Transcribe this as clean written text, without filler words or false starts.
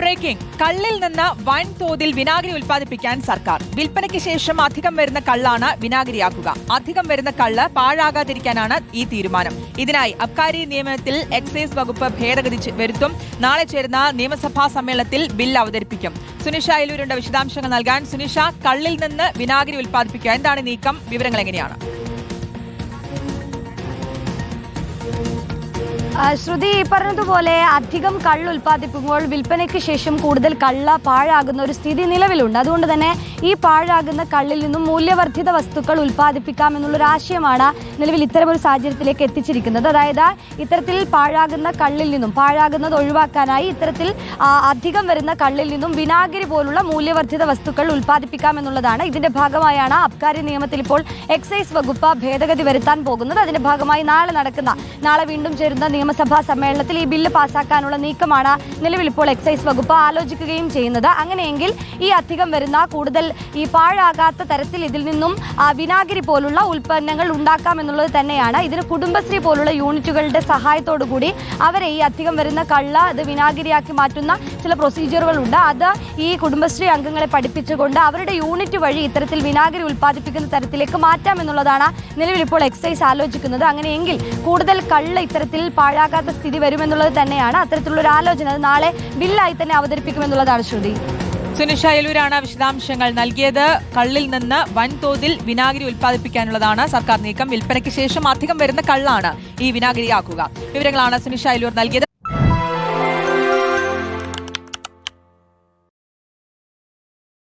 Breaking. കള്ളിൽ നിന്ന് വൻതോതിൽ വിനാഗിരി ഉൽപ്പാദിപ്പിക്കാൻ സർക്കാർ. വിൽപ്പനയ്ക്ക് ശേഷം അധികം വരുന്ന കള്ളാണ് വിനാഗിരിയാക്കുക. അധികം വരുന്ന കള്ള് പാഴാകാതിരിക്കാനാണ് ഈ തീരുമാനം. ഇതിനായി അബ്കാരി നിയമത്തിൽ എക്സൈസ് വകുപ്പ് ഭേദഗതി വരുത്തും. നാളെ ചേരുന്ന നിയമസഭാ സമ്മേളനത്തിൽ ബിൽ അവതരിപ്പിക്കും. സുനിഷ അയലൂരിന്റെ വിശദാംശങ്ങൾ നൽകാൻ. സുനിഷ, കള്ളിൽ നിന്ന് വിനാഗിരി ഉൽപ്പാദിപ്പിക്കുക, എന്താണ് നീക്കം? വിവരങ്ങൾ എങ്ങനെയാണ്? ശ്രുതി പറഞ്ഞതുപോലെ അധികം കള്ള് ഉൽപ്പാദിപ്പിക്കുമ്പോൾ വിൽപ്പനയ്ക്ക് ശേഷം കൂടുതൽ കള്ള പാഴാകുന്ന ഒരു സ്ഥിതി നിലവിലുണ്ട്. അതുകൊണ്ട് തന്നെ ഈ പാഴാകുന്ന കള്ളിൽ നിന്നും മൂല്യവർദ്ധിത വസ്തുക്കൾ ഉൽപ്പാദിപ്പിക്കാമെന്നുള്ളൊരു ആശയമാണ് നിലവിൽ ഇത്തരമൊരു സാഹചര്യത്തിലേക്ക് എത്തിച്ചിരിക്കുന്നത്. അതായത് ഇത്തരത്തിൽ പാഴാകുന്ന കള്ളിൽ നിന്നും പാഴാകുന്നത് ഒഴിവാക്കാനായി ഇത്തരത്തിൽ അധികം വരുന്ന കള്ളിൽ നിന്നും വിനാഗിരി പോലുള്ള മൂല്യവർദ്ധിത വസ്തുക്കൾ ഉൽപ്പാദിപ്പിക്കാമെന്നുള്ളതാണ്. ഇതിന്റെ ഭാഗമായാണ് അബ്കാരി നിയമത്തിൽ ഇപ്പോൾ എക്സൈസ് വകുപ്പ് ഭേദഗതി വരുത്താൻ പോകുന്നത്. അതിന്റെ ഭാഗമായി നാളെ വീണ്ടും ചേരുന്ന നിയമസഭാ സമ്മേളനത്തിൽ ഈ ബില്ല് പാസാക്കാനുള്ള നീക്കമാണ് നിലവിൽ ഇപ്പോൾ എക്സൈസ് വകുപ്പ് ആലോചിക്കുകയും ചെയ്യുന്നത്. അങ്ങനെയെങ്കിൽ ഈ അധികം വരുന്ന കൂടുതൽ ഈ പാഴാകാത്ത തരത്തിൽ ഇതിൽ നിന്നും വിനാഗിരി പോലുള്ള ഉൽപ്പന്നങ്ങൾ ഉണ്ടാക്കാമെന്നുള്ളത് തന്നെയാണ്. ഇതിന് കുടുംബശ്രീ പോലുള്ള യൂണിറ്റുകളുടെ സഹായത്തോടു കൂടി അവരെ ഈ അധികം വരുന്ന കള്ള അത് വിനാഗിരിയാക്കി മാറ്റുന്ന ചില പ്രൊസീജിയറുകളുണ്ട്. അത് ഈ കുടുംബശ്രീ അംഗങ്ങളെ പഠിപ്പിച്ചുകൊണ്ട് അവരുടെ യൂണിറ്റ് വഴി ഇത്തരത്തിൽ വിനാഗിരി ഉൽപ്പാദിപ്പിക്കുന്ന തരത്തിലേക്ക് മാറ്റാമെന്നുള്ളതാണ് നിലവിൽ ഇപ്പോൾ എക്സൈസ് ആലോചിക്കുന്നത്. അങ്ങനെയെങ്കിൽ കൂടുതൽ കള്ള് ഇത്തരത്തിൽ പാഴാകാത്ത സ്ഥിതി വരുമെന്നുള്ളത് തന്നെയാണ് അത്തരത്തിലുള്ള ഒരു ആലോചന. അത് നാളെ ബില്ലായി തന്നെ അവതരിപ്പിക്കുമെന്നുള്ളതാണ് ശ്രുതി. സുനിഷ അയലൂരാണ് വിശദാംശങ്ങൾ നൽകിയത്. കള്ളിൽ നിന്ന് വൻതോതിൽ വിനാഗിരി ഉൽപ്പാദിപ്പിക്കാനുള്ളതാണ് സർക്കാർ നീക്കം. വിൽപ്പനയ്ക്ക് ശേഷം അധികം വരുന്ന കള്ളാണ് ഈ വിനാഗിരിയാക്കുക. വിവരങ്ങളാണ് സുനിഷ അയലൂർ നൽകിയത്.